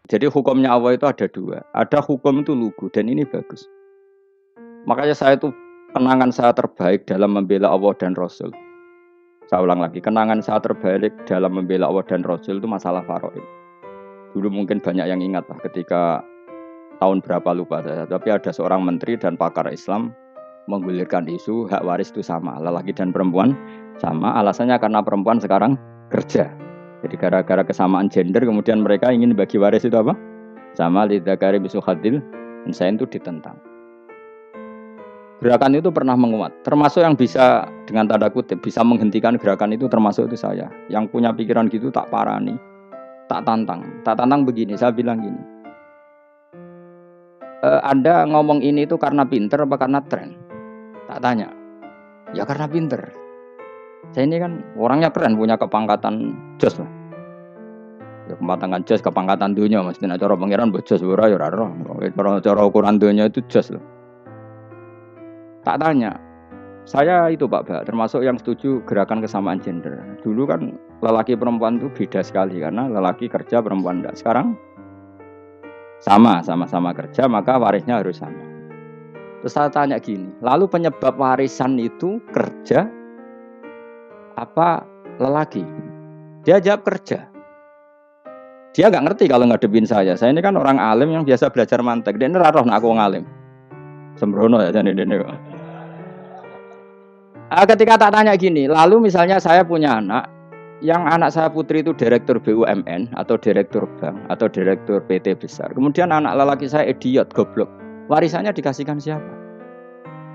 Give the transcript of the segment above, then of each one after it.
Jadi hukumnya Allah itu ada dua. Ada hukum itu lugu dan ini bagus. Makanya saya itu kenangan saya terbaik dalam membela Allah dan Rasul. Saya ulang lagi, kenangan saya terbaik dalam membela Allah dan Rasul itu masalah faraid. Dulu mungkin banyak yang ingat lah ketika tahun berapa lupa saya. Tapi ada seorang menteri dan pakar Islam menggulirkan isu hak waris itu sama, lelaki dan perempuan sama. Alasannya karena perempuan sekarang kerja. Jadi gara-gara kesamaan gender kemudian mereka ingin bagi waris itu apa? Sama lidzakari bisu hadil, saya itu ditentang. Gerakan itu pernah menguat, termasuk yang bisa dengan tanda kutip bisa menghentikan gerakan itu termasuk itu saya. Yang punya pikiran gitu tak parani, tak tantang begini. Saya bilang gini, Anda ngomong ini itu karena pinter apa karena tren? Tak tanya, ya karena pinter. Saya ini kan orangnya keren, punya kepangkatan jos lah. Ya kepangkatan jos, kepangkatan dunia, mesti cara pangeran bojos ora ya ora roh. Cara ukuran dunia itu jos loh. Tak tanya, saya itu Pak, termasuk yang setuju gerakan kesamaan gender. Dulu kan lelaki perempuan itu beda sekali karena lelaki kerja perempuan enggak. Sekarang sama-sama kerja maka warisnya harus sama. Terus saya tanya gini, lalu penyebab warisan itu kerja apa lelaki? Dia jawab kerja. Dia nggak ngerti kalau ngadepin saya. Saya ini kan orang alim yang biasa belajar mantek. Dia ini raro nak aku ngalim. Sembrono ya jadi ini. Ketika tak tanya gini, lalu misalnya saya punya anak, yang anak saya putri itu direktur BUMN atau direktur bank atau direktur PT besar. Kemudian anak lelaki saya idiot, goblok. Warisannya dikasihkan siapa?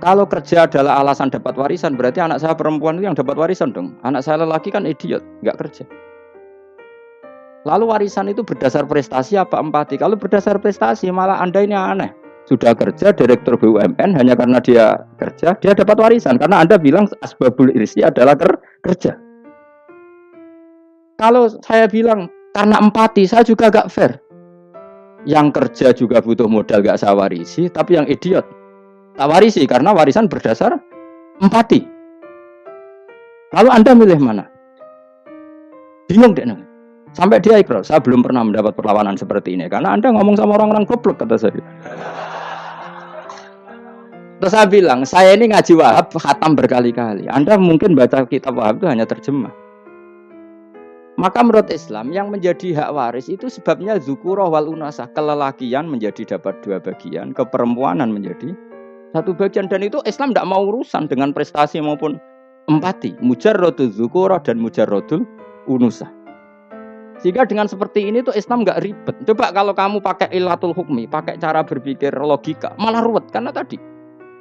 Kalau kerja adalah alasan dapat warisan, berarti anak saya perempuan itu yang dapat warisan dong. Anak saya lelaki kan idiot, nggak kerja. Lalu warisan itu berdasar prestasi apa empati? Kalau berdasar prestasi malah Anda ini aneh. Sudah kerja direktur BUMN hanya karena dia kerja, dia dapat warisan. Karena Anda bilang asbabul irsi adalah kerja. Kalau saya bilang karena empati, saya juga gak fair. Yang kerja juga butuh modal gak saya warisi, tapi yang idiot tak warisi karena warisan berdasar empati. Lalu Anda milih mana? Bingung deh. Sampai dia ikrar, saya belum pernah mendapat perlawanan seperti ini karena Anda ngomong sama orang-orang goblok kata saya. Terus saya bilang, saya ini ngaji Wahab khatam berkali-kali. Anda mungkin baca kitab Wahab itu hanya terjemah. Maka menurut Islam yang menjadi hak waris itu sebabnya zukurah wal unasah, kelelakian menjadi dapat dua bagian, keperempuanan menjadi satu bagian, dan itu Islam tidak mau urusan dengan prestasi maupun empati. Mujarrodul zukurah dan mujarrodul unusah. Sehingga dengan seperti ini tuh Islam nggak ribet. Coba kalau kamu pakai ilatul hukmi, pakai cara berpikir logika, malah ruwet karena tadi.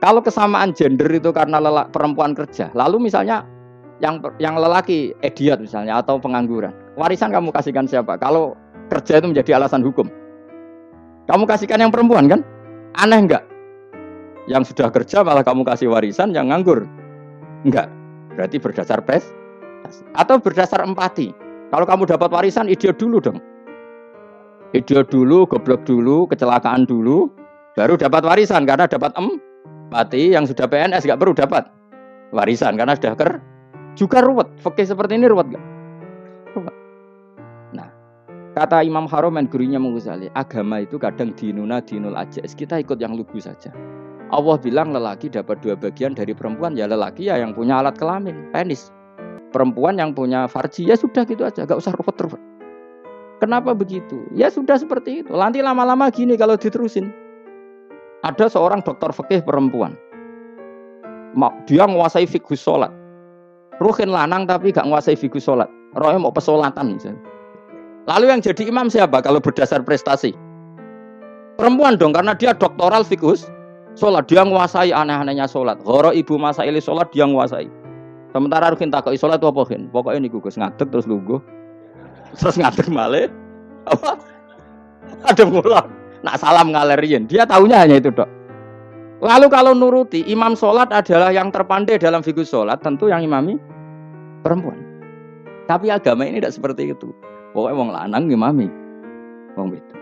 Kalau kesamaan gender itu karena perempuan kerja, lalu misalnya yang lelaki idiot misalnya atau pengangguran, warisan kamu kasihkan siapa? Kalau kerja itu menjadi alasan hukum, kamu kasihkan yang perempuan kan? Aneh enggak? Yang sudah kerja malah kamu kasih warisan yang nganggur? Enggak. Berarti berdasar prestasi atau berdasar empati. Kalau kamu dapat warisan idiot dulu dong. Idiot dulu, goblok dulu, kecelakaan dulu, baru dapat warisan karena dapat empati. Yang sudah PNS enggak perlu dapat warisan karena sudah kerja. Juga ruwet, fikih seperti ini ruwet gak? Ruwet. Nah, kata Imam Haromen gurunya Ghazali, agama itu kadang dinuna dinul ajais. Kita ikut yang lugu saja. Allah bilang lelaki dapat dua bagian dari perempuan, ya lelaki ya yang punya alat kelamin, penis. Perempuan yang punya farji, ya sudah gitu aja, gak usah ruwet-ruwet. Kenapa begitu? Ya sudah seperti itu. Nanti lama-lama gini kalau diterusin. Ada seorang dokter fikih perempuan. Dia menguasai fikih sholat. Ruhin lanang tapi gak nguasai fikih sholat. Rohnya mau pesolatan misalnya. Lalu yang jadi imam siapa kalau berdasar prestasi? Perempuan dong karena dia doktoral fikih sholat. Dia nguasai aneh-anehnya sholat. Horo ibu masaili sholat dia nguasai. Sementara Ruhin takoi sholat itu apa Ruhin? Pokoknya ini gugus ngadeg terus lugu. Terus ngadeg malih. Apa? Ada ngulang. Nak salam ngalerin. Dia tahunya hanya itu dok. Lalu kalau nuruti imam sholat adalah yang terpandai dalam fikih sholat, tentu yang imami perempuan. Tapi agama ini tidak seperti itu. Pokoknya wong lanang imami wong itu.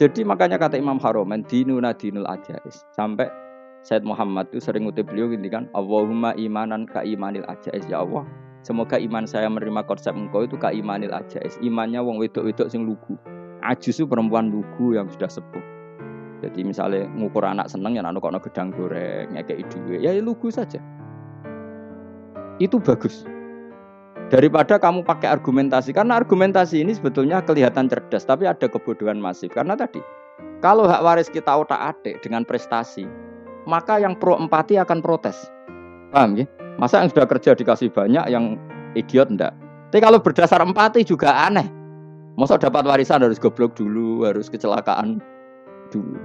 Jadi makanya kata Imam Haromen dinuna dinul ajais. Sampai Said Muhammad itu sering ngutip beliau gini kan, Allahumma imanan ka imanil ajais, ya Allah. Semoga iman saya menerima konsep engkau itu ka imanil ajais. Imannya wong wedok-wedok sing lugu. Ajus itu perempuan lugu yang sudah sepuh. Jadi misalnya ngukur anak seneng ya anak kono gedang goreng, ngekei duit, ya lugu saja. Itu bagus. Daripada kamu pakai argumentasi, karena argumentasi ini sebetulnya kelihatan cerdas, tapi ada kebodohan masif. Karena tadi, kalau hak waris kita otak-atik dengan prestasi, maka yang pro empati akan protes. Paham ya? Masa yang sudah kerja dikasih banyak, yang idiot enggak? Tapi kalau berdasar empati juga aneh. Masa dapat warisan harus goblok dulu, harus kecelakaan dulu.